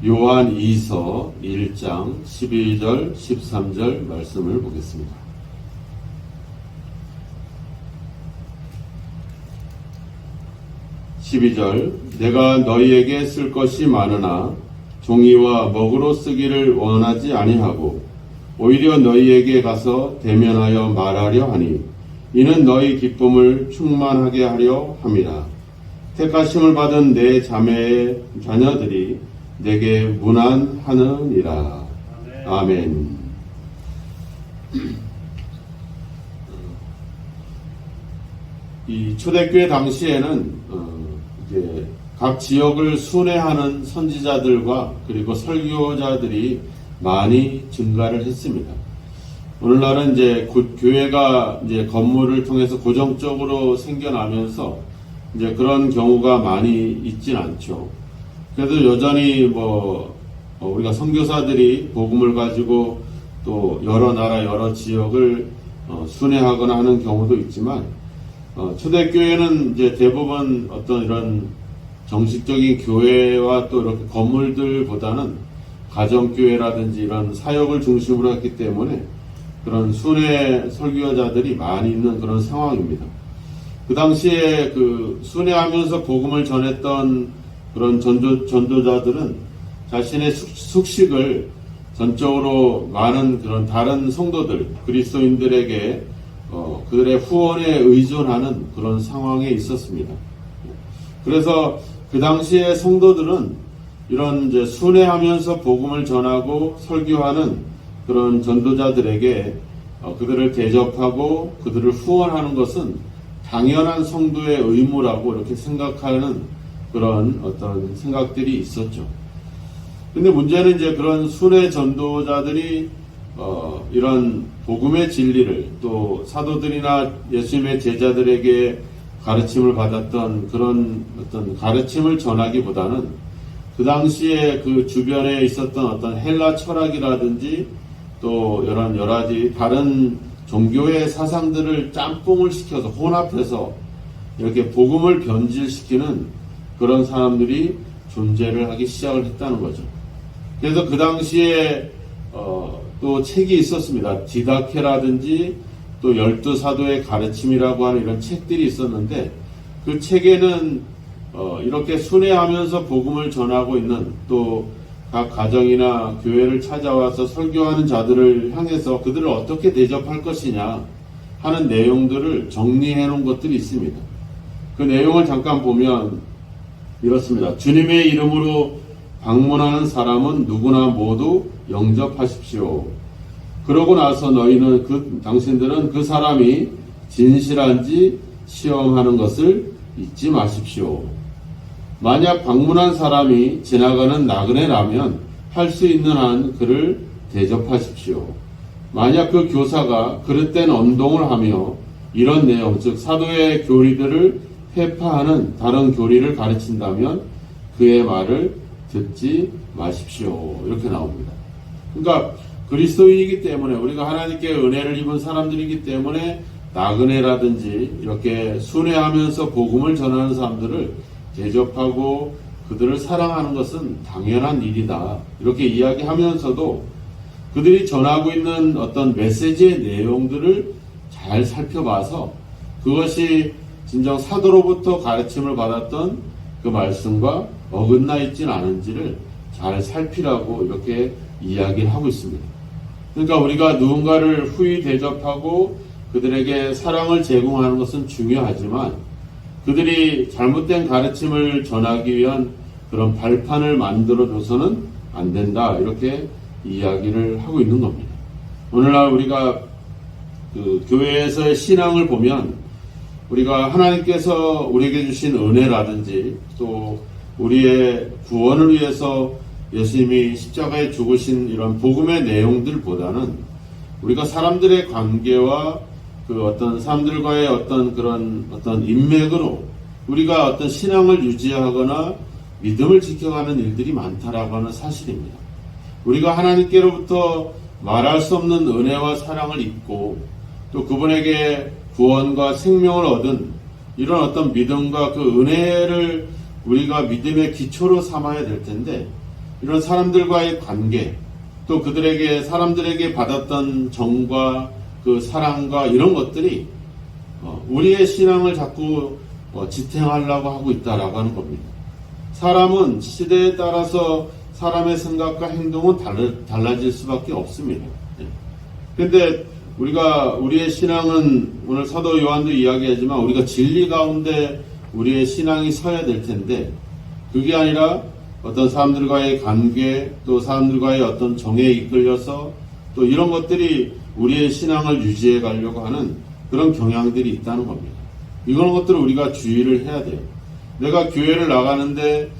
요한 2서 1장 12절 13절 말씀을 보겠습니다. 12절 내가 너희에게 쓸 것이 많으나 종이와 먹으로 쓰기를 원하지 아니하고 오히려 너희에게 가서 대면하여 말하려 하니 이는 너희 기쁨을 충만하게 하려 함이라. 택하심을 받은 내 자매의 자녀들이 내게 문안하느니라. 아멘. 이 초대교회 당시에는 이제 각 지역을 순회하는 선지자들과 그리고 설교자들이 많이 증가를 했습니다. 오늘날은 이제 교회가 이제 건물을 통해서 고정적으로 생겨나면서 이제 그런 경우가 많이 있진 않죠. 그래도 여전히 우리가 선교사들이 복음을 가지고 또 여러 나라 여러 지역을 순회하거나 하는 경우도 있지만 초대교회는 이제 대부분 어떤 이런 정식적인 교회와 또 이렇게 건물들보다는 가정교회라든지 이런 사역을 중심으로 했기 때문에 그런 순회 설교자들이 많이 있는 그런 상황입니다. 그 당시에 그 순회하면서 복음을 전했던 그런 전도자들은 자신의 숙식을 전적으로 많은 그런 다른 성도들, 그리스도인들에게 그들의 후원에 의존하는 그런 상황에 있었습니다. 그래서 그 당시에 성도들은 이런 이제 순회하면서 복음을 전하고 설교하는 그런 전도자들에게 그들을 대접하고 그들을 후원하는 것은 당연한 성도의 의무라고 이렇게 생각하는 그런 어떤 생각들이 있었죠. 근데 문제는 이제 그런 순회 전도자들이 이런 복음의 진리를 또 사도들이나 예수님의 제자들에게 가르침을 받았던 그런 어떤 가르침을 전하기보다는 그 당시에 그 주변에 있었던 어떤 헬라 철학이라든지 또 여러 가지 다른 종교의 사상들을 짬뽕을 시켜서 혼합해서 이렇게 복음을 변질시키는 그런 사람들이 존재를 하기 시작을 했다는 거죠. 그래서 그 당시에 또 책이 있었습니다. 디다케라든지 또 12사도의 가르침이라고 하는 이런 책들이 있었는데 그 책에는 이렇게 순회하면서 복음을 전하고 있는 또 각 가정이나 교회를 찾아와서 설교하는 자들을 향해서 그들을 어떻게 대접할 것이냐 하는 내용들을 정리해 놓은 것들이 있습니다. 그 내용을 잠깐 보면 이렇습니다. 주님의 이름으로 방문하는 사람은 누구나 모두 영접하십시오. 그러고 나서 너희는 당신들은 그 사람이 진실한지 시험하는 것을 잊지 마십시오. 만약 방문한 사람이 지나가는 나그네라면 할 수 있는 한 그를 대접하십시오. 만약 그 교사가 그릇된 언동을 하며 이런 내용, 즉 사도의 교리들을 회파하는 다른 교리를 가르친다면 그의 말을 듣지 마십시오. 이렇게 나옵니다. 그러니까 그리스도인이기 때문에 우리가 하나님께 은혜를 입은 사람들이기 때문에 나그네라든지 이렇게 순회하면서 복음을 전하는 사람들을 대접하고 그들을 사랑하는 것은 당연한 일이다. 이렇게 이야기하면서도 그들이 전하고 있는 어떤 메시지의 내용들을 잘 살펴봐서 그것이 진정 사도로부터 가르침을 받았던 그 말씀과 어긋나 있지는 않은지를 잘 살피라고 이렇게 이야기를 하고 있습니다. 그러니까 우리가 누군가를 후히 대접하고 그들에게 사랑을 제공하는 것은 중요하지만 그들이 잘못된 가르침을 전하기 위한 그런 발판을 만들어줘서는 안 된다. 이렇게 이야기를 하고 있는 겁니다. 오늘날 우리가 그 교회에서의 신앙을 보면 우리가 하나님께서 우리에게 주신 은혜라든지 또 우리의 구원을 위해서 예수님이 십자가에 죽으신 이런 복음의 내용들보다는 우리가 사람들의 관계와 그 어떤 사람들과의 어떤 그런 어떤 인맥으로 우리가 어떤 신앙을 유지하거나 믿음을 지켜가는 일들이 많다라고 하는 사실입니다. 우리가 하나님께로부터 말할 수 없는 은혜와 사랑을 입고 또 그분에게 구원과 생명을 얻은 이런 어떤 믿음과 그 은혜를 우리가 믿음의 기초로 삼아야 될 텐데 이런 사람들과의 관계, 또 그들에게 사람들에게 받았던 정과 그 사랑과 이런 것들이 우리의 신앙을 자꾸 지탱하려고 하고 있다라고 하는 겁니다. 사람은 시대에 따라서 사람의 생각과 행동은 달라질 수밖에 없습니다. 그런데 우리의 신앙은 오늘 사도 요한도 이야기하지만 우리가 진리 가운데 우리의 신앙이 서야 될 텐데 그게 아니라 어떤 사람들과의 관계 또 사람들과의 어떤 정에 이끌려서 또 이런 것들이 우리의 신앙을 유지해 가려고 하는 그런 경향들이 있다는 겁니다. 이런 것들을 우리가 주의를 해야 돼요. 내가 교회를 나가는데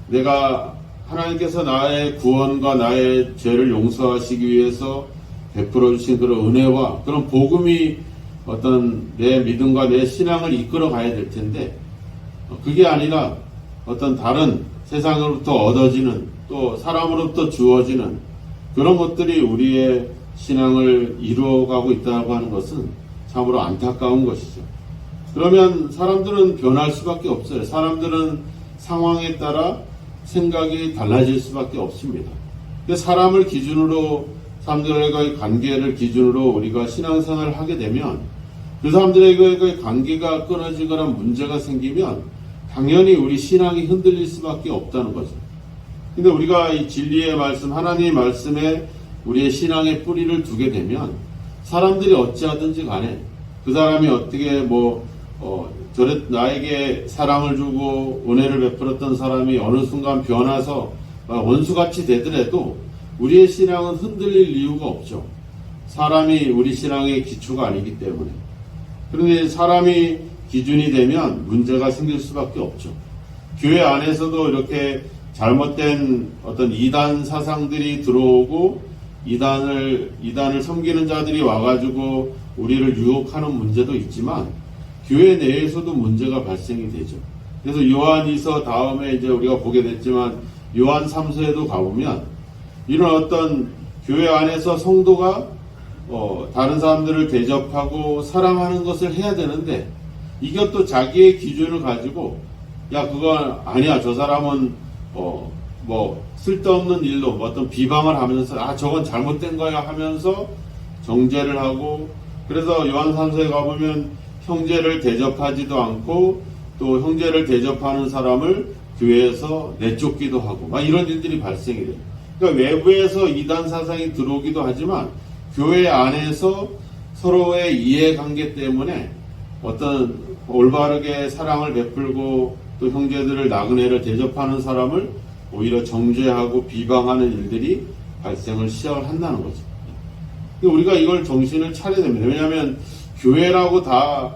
내가 하나님께서 나의 구원과 나의 죄를 용서하시기 위해서 베풀어 주신 그런 은혜와 그런 복음이 어떤 내 믿음과 내 신앙을 이끌어 가야 될 텐데 그게 아니라 어떤 다른 세상으로부터 얻어지는 또 사람으로부터 주어지는 그런 것들이 우리의 신앙을 이루어가고 있다고 하는 것은 참으로 안타까운 것이죠. 그러면 사람들은 변할 수밖에 없어요. 사람들은 상황에 따라 생각이 달라질 수밖에 없습니다. 근데 사람을 기준으로 사람들과의 관계를 기준으로 우리가 신앙생활을 하게 되면 그 사람들과의 관계가 끊어지거나 문제가 생기면 당연히 우리 신앙이 흔들릴 수밖에 없다는 거죠. 근데 우리가 이 진리의 말씀, 하나님의 말씀에 우리의 신앙의 뿌리를 두게 되면 사람들이 어찌하든지 간에 그 사람이 어떻게 나에게 사랑을 주고 은혜를 베풀었던 사람이 어느 순간 변해서 원수같이 되더라도 우리의 신앙은 흔들릴 이유가 없죠. 사람이 우리 신앙의 기초가 아니기 때문에. 그런데 사람이 기준이 되면 문제가 생길 수밖에 없죠. 교회 안에서도 이렇게 잘못된 어떤 이단 사상들이 들어오고 이단을 섬기는 자들이 와가지고 우리를 유혹하는 문제도 있지만 교회 내에서도 문제가 발생이 되죠. 그래서 요한이서 다음에 이제 우리가 보게 됐지만 요한 3서에도 가보면 이런 어떤 교회 안에서 성도가 다른 사람들을 대접하고 사랑하는 것을 해야 되는데 이것도 자기의 기준을 가지고 야 그건 아니야 저 사람은 쓸데없는 일로 어떤 비방을 하면서 저건 잘못된 거야 하면서 정죄를 하고 그래서 요한 3서에 가보면 형제를 대접하지도 않고 또 형제를 대접하는 사람을 교회에서 내쫓기도 하고 이런 일들이 발생이 돼요. 그러니까 외부에서 이단 사상이 들어오기도 하지만 교회 안에서 서로의 이해관계 때문에 어떤 올바르게 사랑을 베풀고 또 형제들을 나그네를 대접하는 사람을 오히려 정죄하고 비방하는 일들이 발생을 시작을 한다는 거죠. 우리가 이걸 정신을 차려야 됩니다. 왜냐하면 교회라고 다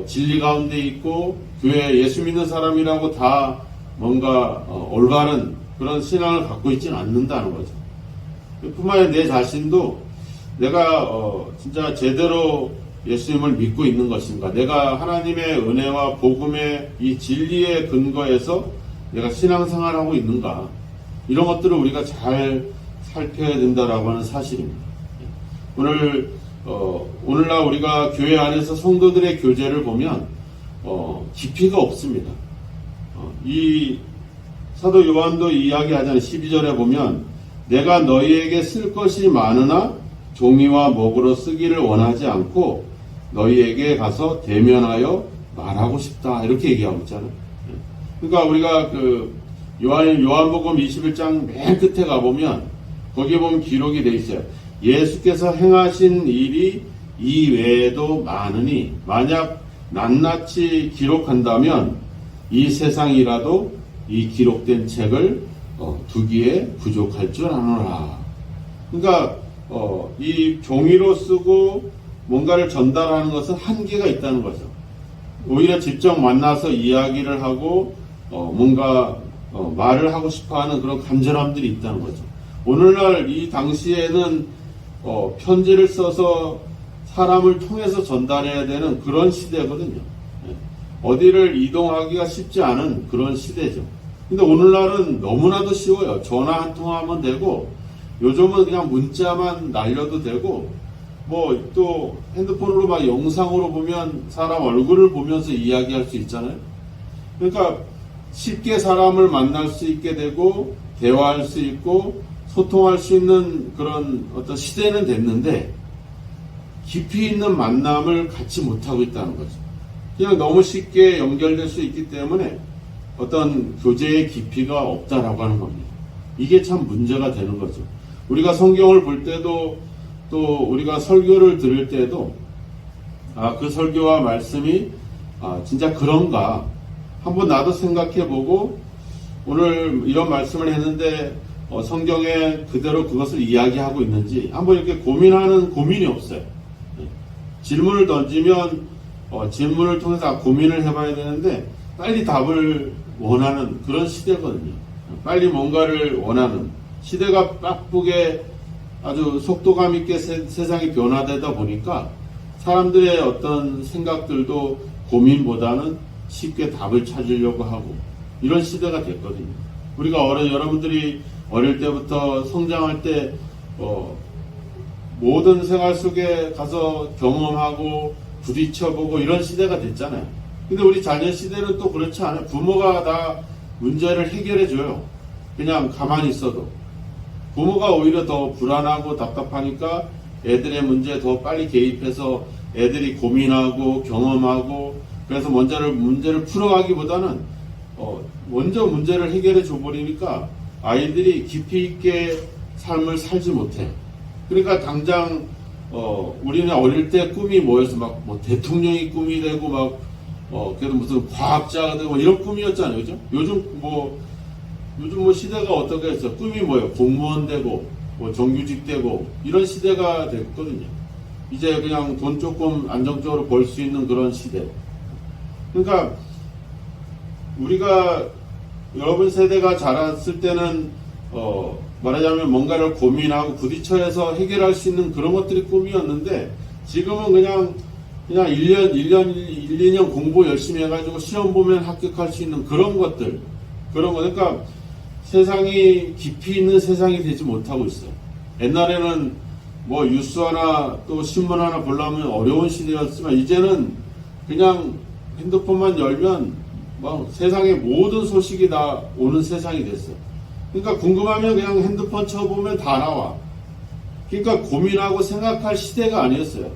진리 가운데 있고 교회 예수 믿는 사람이라고 다 뭔가 올바른 그런 신앙을 갖고 있지는 않는다는 거죠. 뿐만 아니라 내 자신도 내가 진짜 제대로 예수님을 믿고 있는 것인가, 내가 하나님의 은혜와 복음의 이 진리의 근거에서 내가 신앙생활을 하고 있는가, 이런 것들을 우리가 잘 살펴야 된다라고 하는 사실입니다. 오늘날 우리가 교회 안에서 성도들의 교제를 보면 깊이가 없습니다. 이 사도 요한도 이야기하잖아요. 12절에 보면 내가 너희에게 쓸 것이 많으나 종이와 목으로 쓰기를 원하지 않고 너희에게 가서 대면하여 말하고 싶다, 이렇게 얘기하고 있잖아요. 그러니까 우리가 요한복음 21장 맨 끝에 가보면 거기에 보면 기록이 돼 있어요. 예수께서 행하신 일이 이 외에도 많으니 만약 낱낱이 기록한다면 이 세상이라도 이 기록된 책을 두기에 부족할 줄 아노라. 그러니까 이 종이로 쓰고 뭔가를 전달하는 것은 한계가 있다는 거죠. 오히려 직접 만나서 이야기를 하고 뭔가 말을 하고 싶어하는 그런 간절함들이 있다는 거죠. 오늘날 이 당시에는 편지를 써서 사람을 통해서 전달해야 되는 그런 시대거든요. 어디를 이동하기가 쉽지 않은 그런 시대죠. 근데 오늘날은 너무나도 쉬워요. 전화 한 통화하면 되고, 요즘은 그냥 문자만 날려도 되고, 또 핸드폰으로 막 영상으로 보면 사람 얼굴을 보면서 이야기할 수 있잖아요. 그러니까 쉽게 사람을 만날 수 있게 되고, 대화할 수 있고 소통할 수 있는 그런 어떤 시대는 됐는데 깊이 있는 만남을 갖지 못하고 있다는 거죠. 그냥 너무 쉽게 연결될 수 있기 때문에 어떤 교제의 깊이가 없다라고 하는 겁니다. 이게 참 문제가 되는 거죠. 우리가 성경을 볼 때도 또 우리가 설교를 들을 때도 그 설교와 말씀이 진짜 그런가 한번 나도 생각해보고 오늘 이런 말씀을 했는데 성경에 그대로 그것을 이야기하고 있는지 한번 이렇게 고민하는 고민이 없어요. 질문을 던지면 질문을 통해서 고민을 해봐야 되는데 빨리 답을 원하는 그런 시대거든요. 빨리 뭔가를 원하는 시대가 바쁘게 아주 속도감 있게 세상이 변화되다 보니까 사람들의 어떤 생각들도 고민보다는 쉽게 답을 찾으려고 하고 이런 시대가 됐거든요. 우리가 여러분들이 어릴 때부터 성장할 때 모든 생활 속에 가서 경험하고 부딪혀보고 이런 시대가 됐잖아요. 근데 우리 자녀 시대는 또 그렇지 않아요. 부모가 다 문제를 해결해줘요. 그냥 가만히 있어도. 부모가 오히려 더 불안하고 답답하니까 애들의 문제에 더 빨리 개입해서 애들이 고민하고 경험하고 그래서 문제를 풀어가기보다는 먼저 문제를 해결해 줘버리니까 아이들이 깊이 있게 삶을 살지 못해요. 그러니까 당장 우리는 어릴 때 꿈이 뭐였어? 막 뭐 대통령이 꿈이 되고 막 그래도 무슨 과학자가 되고 이런 꿈이었잖아요, 그죠? 요즘 뭐 시대가 어떻게 했어? 꿈이 뭐예요? 공무원 되고 뭐 정규직 되고 이런 시대가 됐거든요. 이제 그냥 돈 조금 안정적으로 벌 수 있는 그런 시대. 그러니까 우리가 여러분 세대가 자랐을 때는 말하자면 뭔가를 고민하고 부딪혀서 해결할 수 있는 그런 것들이 꿈이었는데 지금은 그냥 1년, 2년 공부 열심히 해가지고 시험 보면 합격할 수 있는 그런 것들. 그러니까 세상이 깊이 있는 세상이 되지 못하고 있어요. 옛날에는 뭐 뉴스 하나 또 신문 하나 보려면 어려운 시대였지만 이제는 그냥 핸드폰만 열면 뭐 세상의 모든 소식이 다 오는 세상이 됐어요. 그러니까 궁금하면 그냥 핸드폰 쳐보면 다 나와. 그러니까 고민하고 생각할 시대가 아니었어요.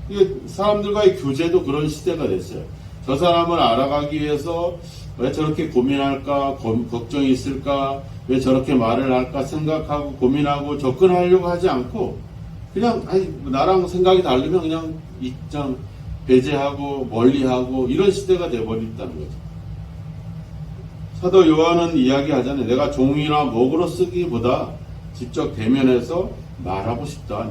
이게 사람들과의 교제도 그런 시대가 됐어요. 저 사람을 알아가기 위해서 왜 저렇게 고민할까, 걱정이 있을까, 왜 저렇게 말을 할까 생각하고 고민하고 접근하려고 하지 않고 그냥 나랑 생각이 다르면 그냥 입장 배제하고 멀리하고 이런 시대가 돼버렸다는 거죠. 사도 요한은 이야기하잖아요. 내가 종이나 먹으로 쓰기보다 직접 대면해서 말하고 싶다.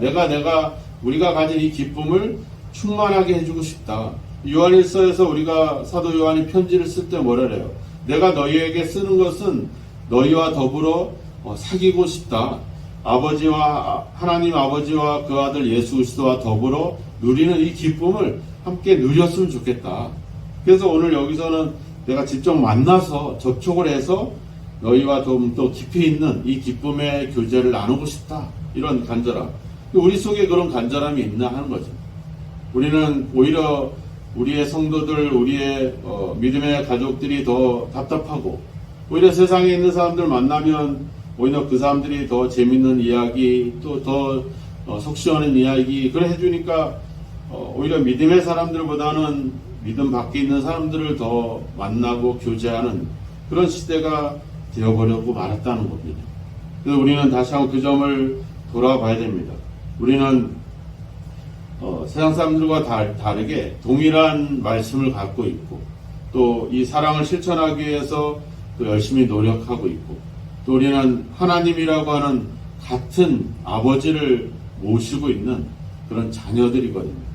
우리가 가진 이 기쁨을 충만하게 해주고 싶다. 요한일서에서 우리가 사도 요한이 편지를 쓸 때 뭐라 그래요? 내가 너희에게 쓰는 것은 너희와 더불어 사귀고 싶다. 하나님 아버지와 그 아들 예수 그리스도와 더불어 누리는 이 기쁨을 함께 누렸으면 좋겠다. 그래서 오늘 여기서는 내가 직접 만나서 접촉을 해서 너희와 좀 더 깊이 있는 이 기쁨의 교제를 나누고 싶다. 이런 간절함. 우리 속에 그런 간절함이 있나 하는 거죠. 우리는 오히려 우리의 성도들, 우리의 믿음의 가족들이 더 답답하고 오히려 세상에 있는 사람들 만나면 오히려 그 사람들이 더 재밌는 이야기 또 더 속 시원한 이야기 그래 해주니까 오히려 믿음의 사람들보다는 믿음 밖에 있는 사람들을 더 만나고 교제하는 그런 시대가 되어버려고 말았다는 겁니다. 그래서 우리는 다시 한번 그 점을 돌아봐야 됩니다. 우리는 세상 사람들과 다르게 동일한 말씀을 갖고 있고 또 이 사랑을 실천하기 위해서 또 열심히 노력하고 있고 또 우리는 하나님이라고 하는 같은 아버지를 모시고 있는 그런 자녀들이거든요.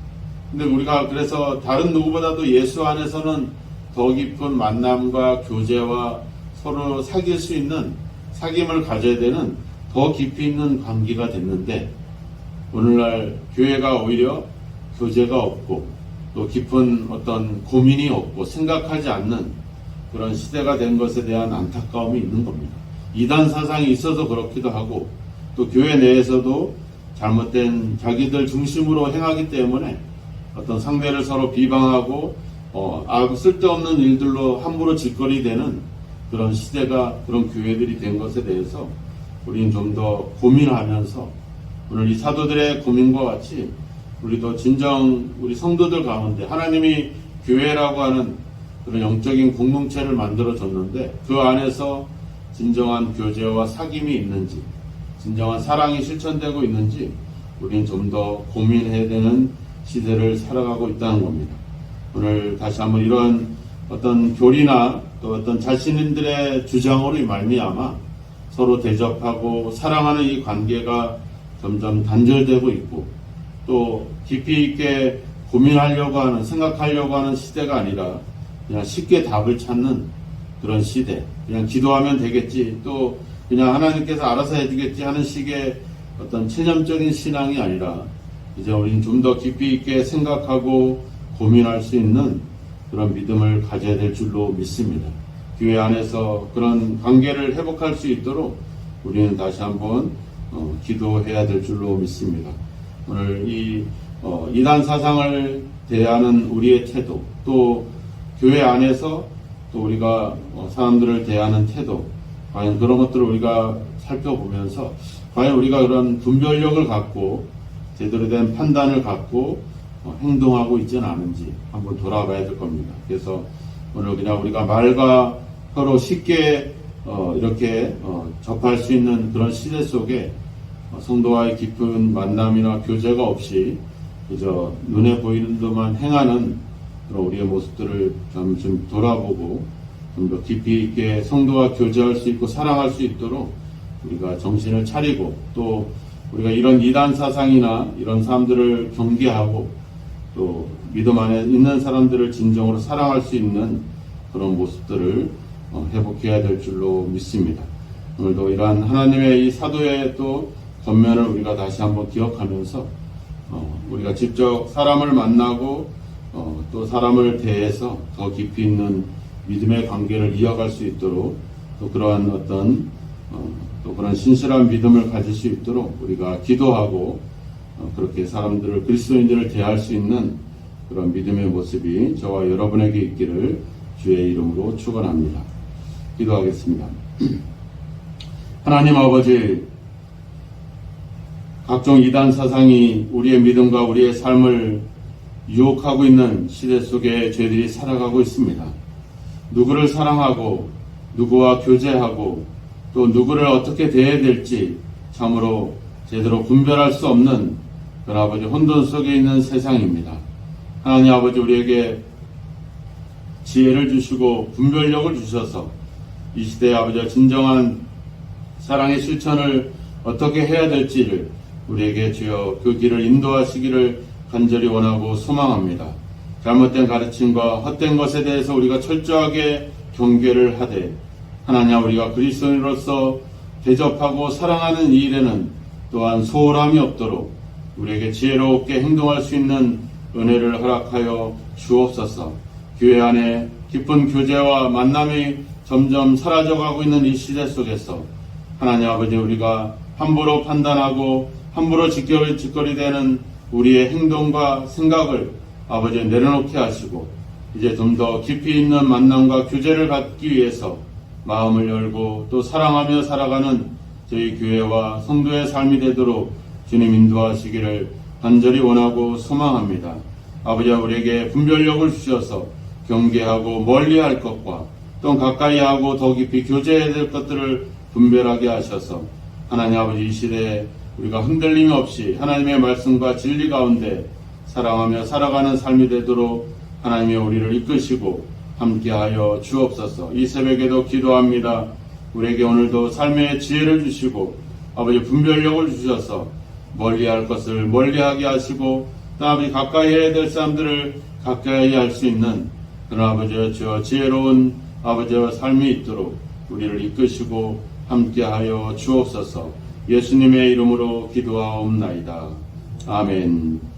근데 우리가 그래서 다른 누구보다도 예수 안에서는 더 깊은 만남과 교제와 서로 사귈 수 있는 사귐을 가져야 되는 더 깊이 있는 관계가 됐는데 오늘날 교회가 오히려 교제가 없고 또 깊은 어떤 고민이 없고 생각하지 않는 그런 시대가 된 것에 대한 안타까움이 있는 겁니다. 이단 사상이 있어서 그렇기도 하고 또 교회 내에서도 잘못된 자기들 중심으로 행하기 때문에 어떤 상대를 서로 비방하고 쓸데없는 일들로 함부로 짓거리되는 그런 시대가, 그런 교회들이 된 것에 대해서 우리는 좀 더 고민하면서 오늘 이 사도들의 고민과 같이 우리도 진정 우리 성도들 가운데 하나님이 교회라고 하는 그런 영적인 공동체를 만들어 줬는데 그 안에서 진정한 교제와 사귐이 있는지, 진정한 사랑이 실천되고 있는지 우리는 좀 더 고민해야 되는 시대를 살아가고 있다는 겁니다. 오늘 다시 한번 이런 어떤 교리나 또 어떤 자신들의 주장으로 말미암아 서로 대접하고 사랑하는 이 관계가 점점 단절되고 있고 또 깊이 있게 고민하려고 하는, 생각하려고 하는 시대가 아니라 그냥 쉽게 답을 찾는 그런 시대, 그냥 기도하면 되겠지, 또 그냥 하나님께서 알아서 해주겠지 하는 식의 어떤 체념적인 신앙이 아니라 이제 우리는 좀 더 깊이 있게 생각하고 고민할 수 있는 그런 믿음을 가져야 될 줄로 믿습니다. 교회 안에서 그런 관계를 회복할 수 있도록 우리는 다시 한번 기도해야 될 줄로 믿습니다. 오늘 이 이단 사상을 대하는 우리의 태도, 또 교회 안에서 또 우리가 사람들을 대하는 태도, 과연 그런 것들을 우리가 살펴보면서 과연 우리가 그런 분별력을 갖고 제대로 된 판단을 갖고 행동하고 있지는 않은지 한번 돌아봐야 될 겁니다. 그래서 오늘 그냥 우리가 말과 서로 쉽게 이렇게 접할 수 있는 그런 시대 속에 성도와의 깊은 만남이나 교제가 없이 그저 눈에 보이는 것만 행하는 그런 우리의 모습들을 좀 돌아보고 좀 더 깊이 있게 성도와 교제할 수 있고 사랑할 수 있도록 우리가 정신을 차리고 또 우리가 이런 이단 사상이나 이런 사람들을 경계하고 또 믿음 안에 있는 사람들을 진정으로 사랑할 수 있는 그런 모습들을 회복해야 될 줄로 믿습니다. 오늘도 이러한 하나님의 이 사도의 또 권면을 우리가 다시 한번 기억하면서 우리가 직접 사람을 만나고 또 사람을 대해서 더 깊이 있는 믿음의 관계를 이어갈 수 있도록 또 그러한 어떤 또 그런 신실한 믿음을 가질 수 있도록 우리가 기도하고 그렇게 사람들을, 그리스도인들을 대할 수 있는 그런 믿음의 모습이 저와 여러분에게 있기를 주의 이름으로 축원합니다. 기도하겠습니다. 하나님 아버지, 각종 이단 사상이 우리의 믿음과 우리의 삶을 유혹하고 있는 시대 속에 저희들이 살아가고 있습니다. 누구를 사랑하고 누구와 교제하고 또 누구를 어떻게 대해야 될지 참으로 제대로 분별할 수 없는 그런 아버지 혼돈 속에 있는 세상입니다. 하나님 아버지, 우리에게 지혜를 주시고 분별력을 주셔서 이 시대의 아버지와 진정한 사랑의 실천을 어떻게 해야 될지를 우리에게 주여 그 길을 인도하시기를 간절히 원하고 소망합니다. 잘못된 가르침과 헛된 것에 대해서 우리가 철저하게 경계를 하되 하나님, 우리가 그리스도인으로서 대접하고 사랑하는 이 일에는 또한 소홀함이 없도록 우리에게 지혜롭게 행동할 수 있는 은혜를 허락하여 주옵소서. 교회 안에 깊은 교제와 만남이 점점 사라져가고 있는 이 시대 속에서 하나님 아버지, 우리가 함부로 판단하고 함부로 짓거리되는 우리의 행동과 생각을 아버지 내려놓게 하시고 이제 좀 더 깊이 있는 만남과 교제를 갖기 위해서 마음을 열고 또 사랑하며 살아가는 저희 교회와 성도의 삶이 되도록 주님 인도하시기를 간절히 원하고 소망합니다. 아버지와 우리에게 분별력을 주셔서 경계하고 멀리할 것과 또 가까이하고 더 깊이 교제해야 될 것들을 분별하게 하셔서 하나님 아버지, 이 시대에 우리가 흔들림 없이 하나님의 말씀과 진리 가운데 사랑하며 살아가는 삶이 되도록 하나님의 우리를 이끄시고 함께하여 주옵소서. 이 새벽에도 기도합니다. 우리에게 오늘도 삶의 지혜를 주시고 아버지 분별력을 주셔서 멀리할 것을 멀리하게 하시고 또 아버지 가까이 해야 될 사람들을 가까이 할 수 있는 그런 아버지의 지혜로운 아버지의 삶이 있도록 우리를 이끄시고 함께하여 주옵소서. 예수님의 이름으로 기도하옵나이다. 아멘.